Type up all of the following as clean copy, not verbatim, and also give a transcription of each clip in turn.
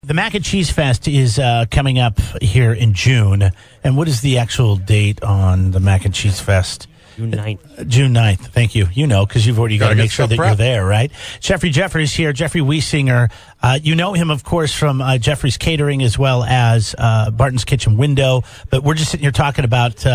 the Mac and Cheese Fest is coming up here in June. And what is the actual date on the Mac and Cheese Fest? June 9th. June 9th. Thank you. You know, because you've already got to make sure that prep. you're there, right? Jeffry Jeffry is here. Jeffry Weisenger. You know him, of course, from Jeffrey's Catering as well as Barton's Kitchen Window. But we're just sitting here talking about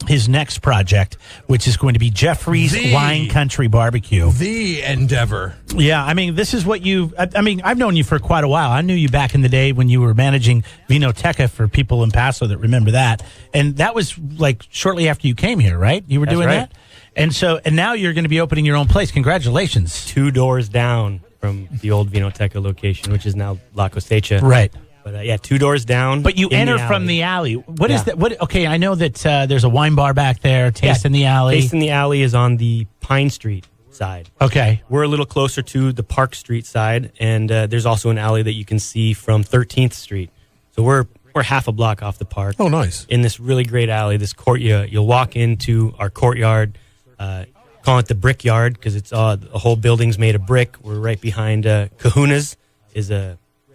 his next project, which is going to be Jeffrey's Wine Country Barbecue. The endeavor. Yeah, I mean, this is what I've known you for quite a while. I knew you back in the day when you were managing Vinoteca for people in Paso that remember that. And that was like shortly after you came here, right? You were doing right. that? And now you're going to be opening your own place. Congratulations. 2 doors down from the old Vinoteca location, which is now La Cosecha. Right. But 2 doors down. But you enter from the alley. What is that? Okay, I know that there's a wine bar back there, Taste in the Alley. Taste in the Alley is on the Pine Street side. Okay. We're a little closer to the Park Street side, and there's also an alley that you can see from 13th Street. So we're half a block off the park. Oh, nice. In this really great alley, this courtyard. You'll walk into our courtyard, call it the Brickyard, because it's a whole building's made of brick. We're right behind Kahuna's, is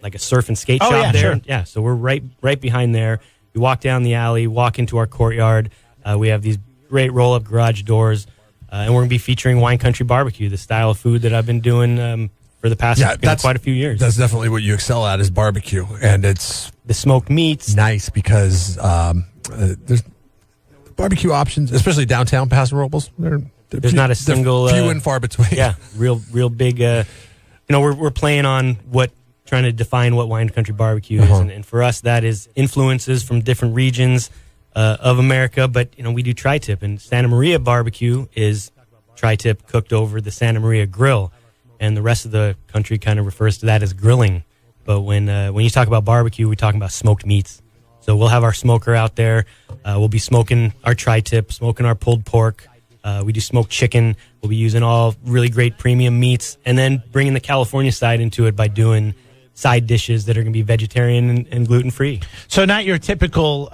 like a surf and skate shop there. Sure. Yeah, so we're right behind there. You walk down the alley, walk into our courtyard. We have these great roll-up garage doors, and we're going to be featuring Wine Country Barbecue, the style of food that I've been doing for the past quite a few years. That's definitely what you excel at is barbecue, and it's the smoked meats. nice because there's barbecue options, especially downtown Paso Robles. There's not a single few and far between. Yeah, real big. We're playing on trying to define what Wine Country Barbecue is, and for us that is influences from different regions of America. But we do tri-tip, and Santa Maria barbecue is tri-tip cooked over the Santa Maria grill, and the rest of the country kind of refers to that as grilling. But when you talk about barbecue, we're talking about smoked meats. So we'll have our smoker out there. We'll be smoking our tri-tip, smoking our pulled pork. We do smoked chicken. We'll be using all really great premium meats, and then bringing the California side into it by doing side dishes that are going to be vegetarian and gluten-free. So not your typical,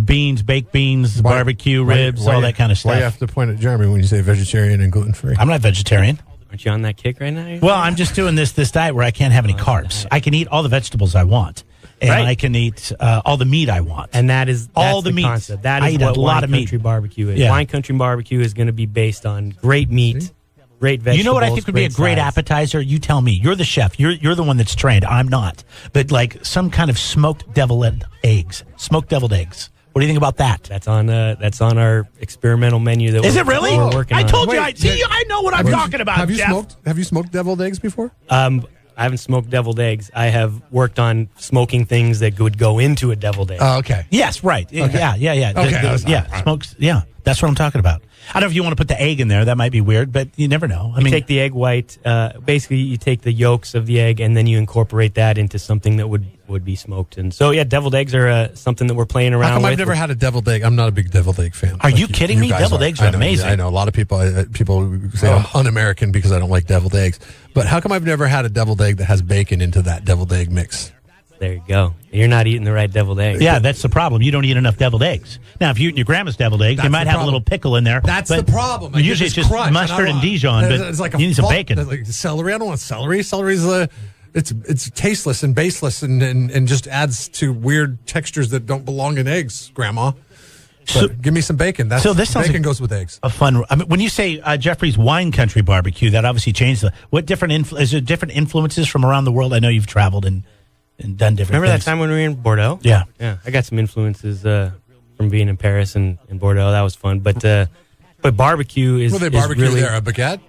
beans, baked beans, barbecue, ribs, all that kind of stuff. Why you have to point at Jeremy when you say vegetarian and gluten-free? I'm not vegetarian. Aren't you on that kick right now? Well, I'm just doing this diet where I can't have any carbs. I can eat all the vegetables I want, and I can eat all the meat I want. And that's all the meat. Concept. That is I eat what a lot Wine of meat. Country Barbecue is. Yeah. Wine Country Barbecue is going to be based on great meat, great vegetables. You know what I think would be a great sides. appetizer? You tell me. You're the chef. You're the one that's trained. I'm not. But like some kind of smoked deviled eggs. Smoked deviled eggs. What do you think about that? That's on our experimental menu. Is it really? We're working I on. told you. I know what I'm talking about. Have you Jeff. Have you smoked deviled eggs before? I haven't smoked deviled eggs. I have worked on smoking things that would go into a deviled egg. Oh, okay. Yes, right. Okay. Yeah. Okay, Smokes. Yeah, that's what I'm talking about. I don't know if you want to put the egg in there. That might be weird, but you never know. You take the egg white. Basically, you take the yolks of the egg, and then you incorporate that into something that would be smoked. And so, deviled eggs are something that we're playing around How come with. I've never had a deviled egg? I'm not a big deviled egg fan. Are you kidding me? guys Deviled eggs are amazing. I know. A lot of people say I'm un-American because I don't like deviled eggs. But how come I've never had a deviled egg that has bacon into that deviled egg mix? There you go. You're not eating the right deviled egg. Yeah, that's the problem. You don't eat enough deviled eggs. Now, if you eat your grandma's deviled eggs, you might have a little pickle in there. That's the problem. Usually it's just mustard and Dijon, but it's like you need some bacon. Like celery. I don't want celery. Celery's it's tasteless and baseless and just adds to weird textures that don't belong in eggs, Grandma. But give me some bacon. Bacon goes with eggs. A fun. I mean, when you say Jeffrey's Wine Country Barbecue, that obviously changed what different is there different influences from around the world? I know you've traveled and done different. Remember things. that time when we were in Bordeaux? Yeah. I got some influences from being in Paris and in Bordeaux. That was fun. But barbecue is. Well, they barbecue really, there. A baguette.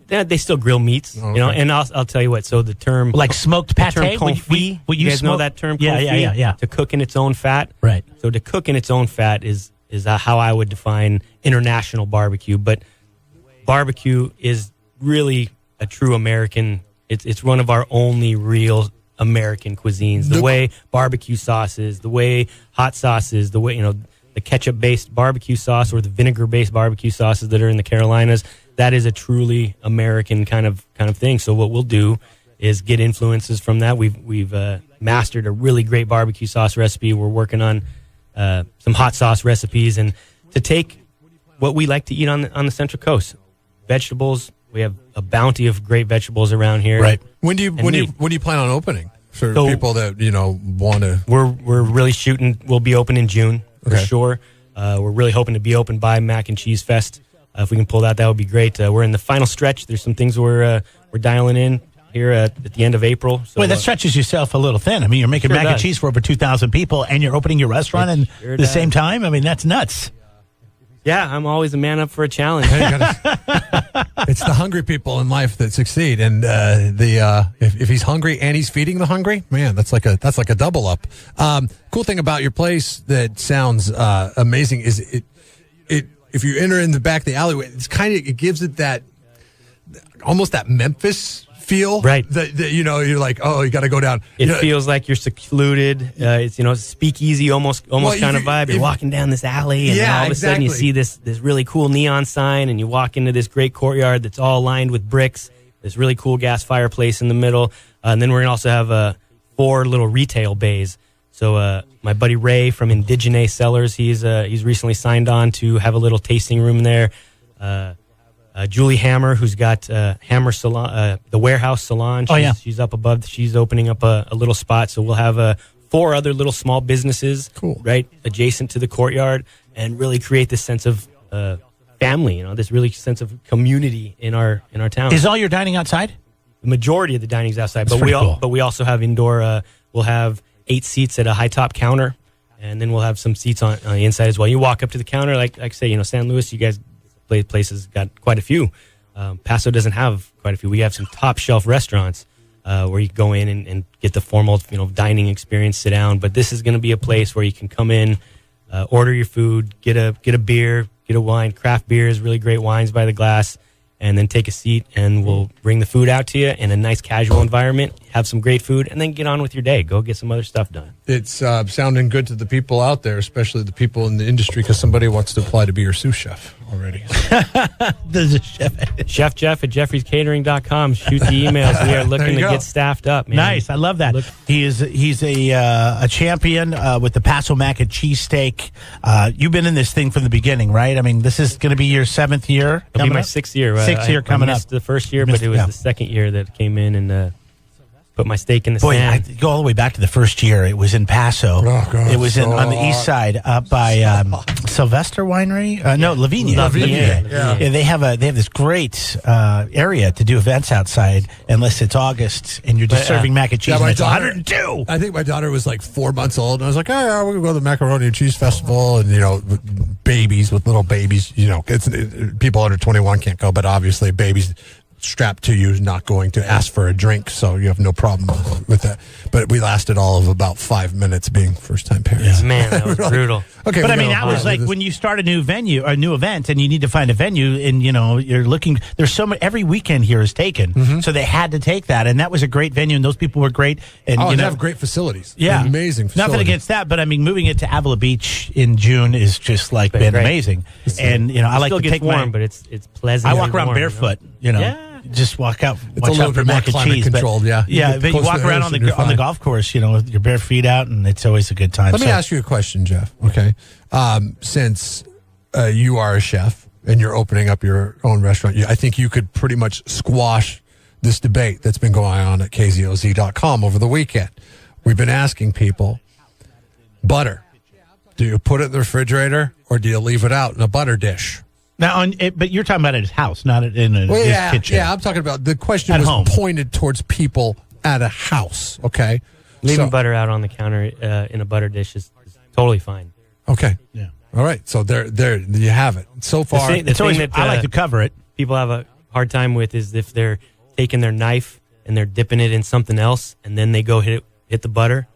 They still grill meats, And I'll tell you what. So the term like smoked pate, the term confit. You guys know that term? Confit? Yeah. To cook in its own fat, right? So to cook in its own fat is how I would define international barbecue. But barbecue is really a true American. It's one of our only real American cuisines. The way barbecue sauce is, the way hot sauce is, the way the ketchup-based barbecue sauce or the vinegar-based barbecue sauces that are in the Carolinas. That is a truly American kind of thing. So what we'll do is get influences from that. We've mastered a really great barbecue sauce recipe. We're working on some hot sauce recipes, and to take what we like to eat on the Central Coast, vegetables. We have a bounty of great vegetables around here. Right. When do you plan on opening? for people that want to? We're really shooting. We'll be open in June for sure. We're really hoping to be open by Mac and Cheese Fest. If we can pull that would be great. We're in the final stretch. There's some things we're dialing in here at the end of April. So, that stretches yourself a little thin. I mean, you're making mac and cheese for over 2,000 people, and you're opening your restaurant at the same time. I mean, that's nuts. Yeah, I'm always a man up for a challenge. It's the hungry people in life that succeed, and if he's hungry and he's feeding the hungry, man, that's like a double up. Cool thing about your place that sounds amazing is it if you enter in the back of the alleyway, it gives it that almost that Memphis feel, right? That you're like, oh, you got to go down. It feels like you're secluded. It's speakeasy, almost kind of vibe. You're walking down this alley, and then all of a sudden you see this really cool neon sign, and you walk into this great courtyard that's all lined with bricks. This really cool gas fireplace in the middle, and then we're gonna also have 4 little retail bays. So my buddy Ray from Indigene Cellars, he's recently signed on to have a little tasting room there. Julie Hammer, who's got Hammer Salon, the Warehouse Salon. She's up above. She's opening up a little spot. So we'll have 4 other little small businesses, right, adjacent to the courtyard, and really create this sense of family. This really sense of community in our town. Is all your dining outside? The majority of the dining is outside, but we also have indoor. We'll have 8 seats at a high top counter, and then we'll have some seats on the inside as well. You walk up to the counter, like I say, San Luis, you guys. Places got quite a few. Paso doesn't have quite a few. We have some top shelf restaurants where you can go in and get the formal dining experience, sit down. But this is going to be a place where you can come in, order your food, get a beer, get a wine. Craft beers, really great wines by the glass, and then take a seat, and we'll bring the food out to you in a nice casual environment, have some great food, and then get on with your day. Go get some other stuff done. It's sounding good to the people out there, especially the people in the industry, because somebody wants to apply to be your sous chef already. There's a chef. Chef Jeff at jeffryscatering.com. Shoot the emails. We are looking to get staffed up, man. Nice. I love that. He's a champion with the Paso Mac and Cheese Steak. You've been in this thing from the beginning, right? I mean, this is going to be your 7th year. It'll be my 6th year. 6th year coming up. The first year, but it was the second year that came in and put my stake in the sand. I go all the way back to the first year. It was in Paso. Oh, God, it was on the east side, up by Sylvester Winery. No, Lavinia. Yeah. They have this great area to do events outside, unless it's August and you're just serving mac and cheese. Yeah, and it's 102. I think my daughter was like 4 months old, and I was like, "Oh, yeah, we're gonna go to the Macaroni and Cheese Festival," and babies with little babies. People under 21 can't go, but obviously babies strapped to you is not going to ask for a drink, so you have no problem with that. But we lasted all of about 5 minutes being first-time parents. Yeah. Man, that was brutal. Okay, but I mean, that was like when you start a new venue or a new event, and you need to find a venue, and you're looking. There's so much. Every weekend here is taken, so they had to take that, and that was a great venue, and those people were great. And they have great facilities. Yeah, amazing facilities. Nothing against that, but I mean, moving it to Avila Beach in June is just like been amazing. And I like to take warm, but it's pleasant. I walk around barefoot. Yeah. Just walk out. It's a little bit more climate controlled, yeah. Yeah, but you walk around on the golf course, with your bare feet out, and it's always a good time. Let me ask you a question, Jeff. Okay, since you are a chef and you're opening up your own restaurant, I think you could pretty much squash this debate that's been going on at KZOZ.com over the weekend. We've been asking people, butter. Do you put it in the refrigerator or do you leave it out in a butter dish? Now, but you're talking about at his house, not in his kitchen. Yeah, I'm talking about the question was home. Pointed towards people at a house. Okay, leaving butter out on the counter in a butter dish is totally fine. Okay, yeah, all right. So there, you have it. So far, it's always that I like to cover it. People have a hard time with is if they're taking their knife and they're dipping it in something else, and then they go hit the butter.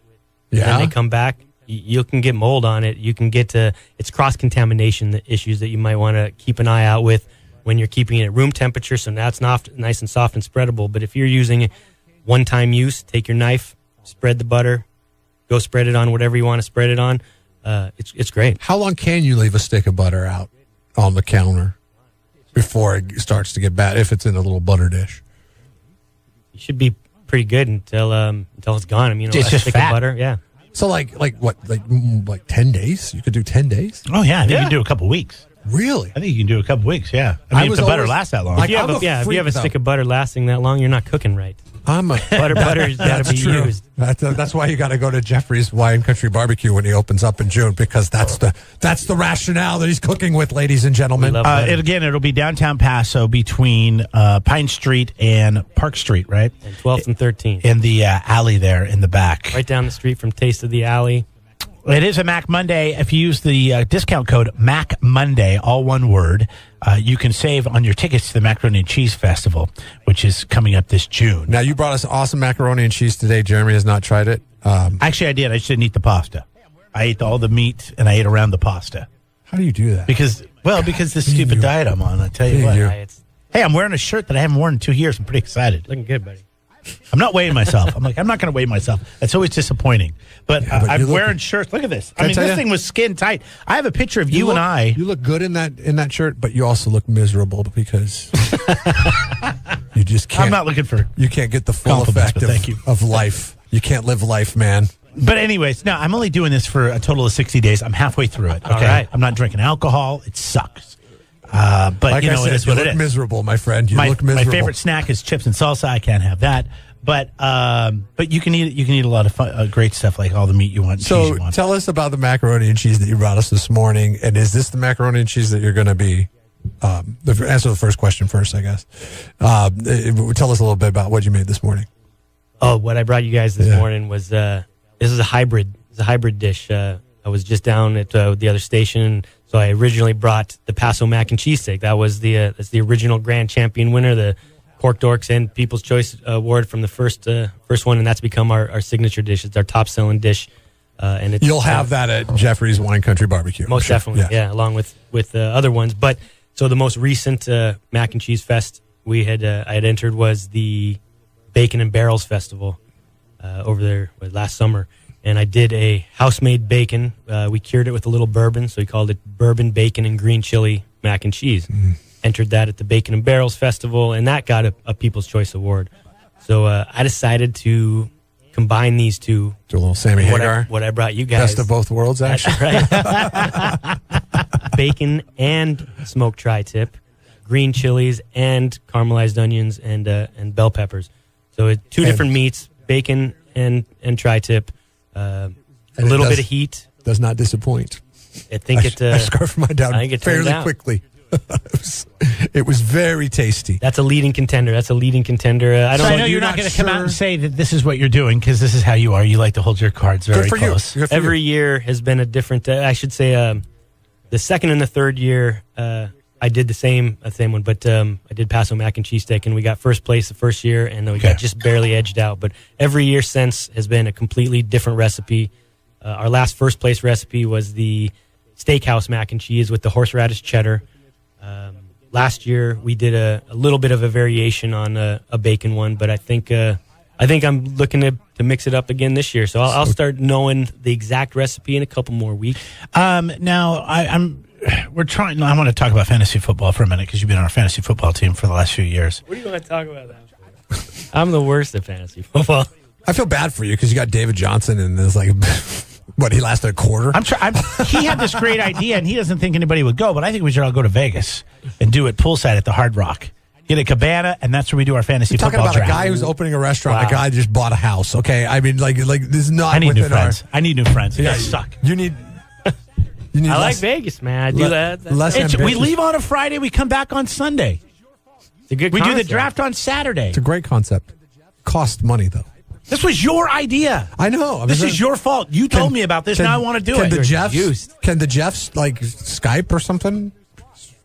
Yeah, and then they come back. You can get mold on it. You can get it's cross-contamination issues that you might want to keep an eye out with when you're keeping it at room temperature, so now it's not nice and soft and spreadable. But if you're using one-time use, take your knife, spread the butter, go spread it on whatever you want to spread it on. It's great. How long can you leave a stick of butter out on the counter before it starts to get bad, if it's in a little butter dish? You should be pretty good until it's gone. I mean, it's just stick fat. Of butter, yeah. So like what? Like 10 days? You could do 10 days? Oh, yeah. I think you can do a couple weeks. Really? I think you can do a couple weeks. Yeah, I mean, if the butter lasts that long. If you have a stick of butter lasting that long, you're not cooking right. Butter's got to be used. That's why you got to go to Jeffrey's Wine Country Barbecue when he opens up in June, because that's the rationale that he's cooking with, ladies and gentlemen. It'll be downtown Paso between Pine Street and Park Street, right? And 12th and 13th. In the alley there in the back. Right down the street from Taste of the Alley. It is a Mac Monday. If you use the discount code Mac Monday, all one word, you can save on your tickets to the Macaroni and Cheese Festival, which is coming up this June. Now, you brought us awesome macaroni and cheese today. Jeremy has not tried it. Actually, I did. I just didn't eat the pasta. I ate all the meat, and I ate around the pasta. How do you do that? Because this stupid diet I'm on, I tell you what. Hey, I'm wearing a shirt that I haven't worn in 2 years. I'm pretty excited. Looking good, buddy. I'm not weighing myself. I'm not going to weigh myself. That's always disappointing. But I'm wearing shirts. Look at this. This thing was skin tight. I have a picture of you and I. You look good in that shirt, but you also look miserable because you just can't. I'm not looking for. You can't get the full effect of life. You can't live life, man. But anyways, no, I'm only doing this for a total of 60 days. I'm halfway through it. Okay, all right. I'm not drinking alcohol. It sucks. But like I said, it is what it is. Miserable, my friend. You look miserable. My favorite snack is chips and salsa. I can't have that. But you can eat. You can eat a lot of great stuff, like all the meat you want. So cheese you want. Tell us about the macaroni and cheese that you brought us this morning. And is this the macaroni and cheese that you're going to be? Answer the first question first, I guess. Tell us a little bit about what you made this morning. Oh, what I brought you guys this morning was this is a hybrid. It's a hybrid dish. I was just down at the other station. So I originally brought the Paso mac and cheese steak. That was that's the original grand champion winner, the Pork Dorks and People's Choice Award from the first one, and that's become our signature dish. It's our top selling dish, and you'll have that at Jeffrey's Wine Country Barbecue. Most definitely, yeah, along with other ones. But so the most recent mac and cheese fest I had entered was the Bacon and Barrels Festival over there last summer. And I did a house-made bacon. We cured it with a little bourbon, so we called it bourbon, bacon, and green chili mac and cheese. Entered that at the Bacon and Barrels Festival, and that got a People's Choice Award. So I decided to combine these two. Do a little Sammy Hagar. What I brought you guys. Best of both worlds, actually. Right. Bacon and smoked tri-tip, green chilies and caramelized onions and bell peppers. So two different meats, bacon and tri-tip. A little bit of heat. Does not disappoint. I think I scarfed mine down fairly quickly. It was very tasty. That's a leading contender. I know you're not going to come out and say that this is what you're doing, because this is how you are. You like to hold your cards very close. Every year has been a different. I should say, the second and the third year, I did the same one, but I did Paso mac and cheese steak, and we got first place the first year, and we got just barely edged out. But every year since has been a completely different recipe. Our last first place recipe was the steakhouse mac and cheese with the horseradish cheddar. Last year we did a little bit of a variation on a bacon one, but I think I'm looking to mix it up again this year. So I'll start knowing the exact recipe in a couple more weeks. Now we're trying. I want to talk about fantasy football for a minute, because you've been on our fantasy football team for the last few years. What do you want to talk about now? I'm the worst at fantasy football. I feel bad for you because you got David Johnson, and there's like, what, he lasted a quarter? He had this great idea, and he doesn't think anybody would go, but I think we should all go to Vegas and do it poolside at the Hard Rock. Get a cabana, and that's where we do our fantasy football draft. Talking about a guy who's opening a restaurant, a guy just bought a house. Okay, I mean, like this is not. I need new friends. I need new friends. You guys suck. You need. I like Vegas, man. I do that. We leave on a Friday. We come back on Sunday. It's a good We concept. do the draft on Saturday. It's a great concept. Cost money, though. This was your idea. I know. This is your fault. You told me about this. Now I want to do it. Can the Jeffs like Skype or something?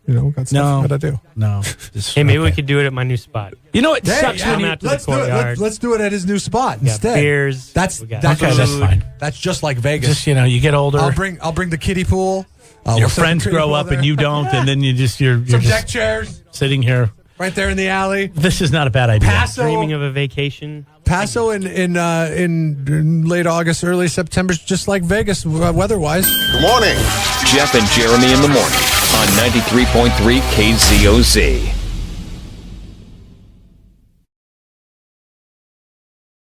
You know, got stuff got to do. No. Hey, maybe we could do it at my new spot. You know, it sucks when out to the courtyard. Let's do it at his new spot instead. Beers. That's fine. That's just like Vegas. Just, you get older. I'll bring the kiddie pool. Your friends grow up and you don't, and then you're some just deck chairs sitting right there in the alley. This is not a bad idea. Dreaming of a vacation. Paso in late August, early September, just like Vegas weather-wise. Good morning. Jeff and Jeremy in the morning on 93.3 KZOZ.